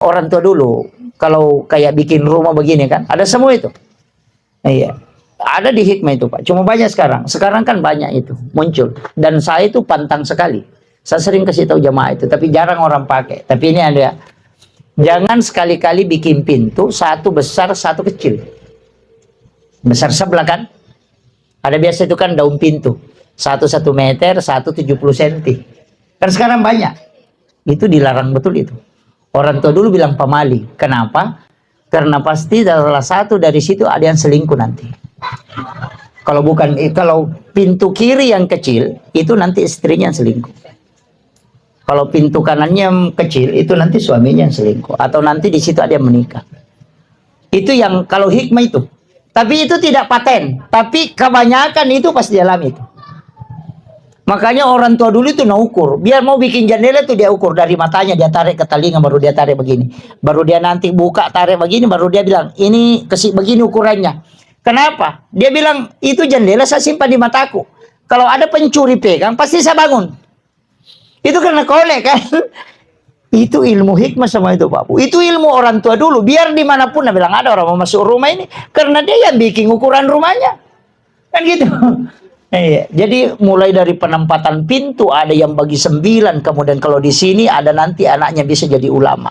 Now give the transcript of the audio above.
orang tua dulu kalau kayak bikin rumah begini kan, ada semua itu. Iya. Ada di hikmah itu, Pak. Cuma banyak sekarang. Sekarang kan banyak itu muncul. Dan saya itu pantang sekali. Saya sering kasih tahu jamaah itu, tapi jarang orang pakai. Tapi ini ada. Jangan sekali-kali bikin pintu satu besar, satu kecil. Besar sebelah kan? Ada biasa itu kan daun pintu. Satu 1 meter, satu 70 senti. Kan sekarang banyak. Itu dilarang betul itu. Orang tua dulu bilang pamali. Kenapa? Karena pasti salah satu dari situ ada yang selingkuh nanti. Kalau bukan, kalau pintu kiri yang kecil, itu nanti istrinya yang selingkuh. Kalau pintu kanannya yang kecil, itu nanti suaminya yang selingkuh. Atau nanti di situ ada yang menikah. Itu yang kalau hikmah itu. Tapi itu tidak paten. Tapi kebanyakan itu pasti dialami itu. Makanya orang tua dulu itu ukur. Biar mau bikin jendela itu dia ukur. Dari matanya dia tarik ke telinga, baru dia tarik begini. Baru dia nanti buka tarik begini, baru dia bilang, ini begini ukurannya. Kenapa? Dia bilang, itu jendela saya simpan di mataku. Kalau ada pencuri pegang, pasti saya bangun. Itu karena kolek kan. Itu ilmu hikmah sama itu Pak. Itu ilmu orang tua dulu. Biar dimanapun, dia bilang ada orang mau masuk rumah ini. Karena dia yang bikin ukuran rumahnya. Kan gitu. Iya. Jadi mulai dari penempatan pintu, ada yang bagi 9. Kemudian kalau di sini ada nanti anaknya bisa jadi ulama.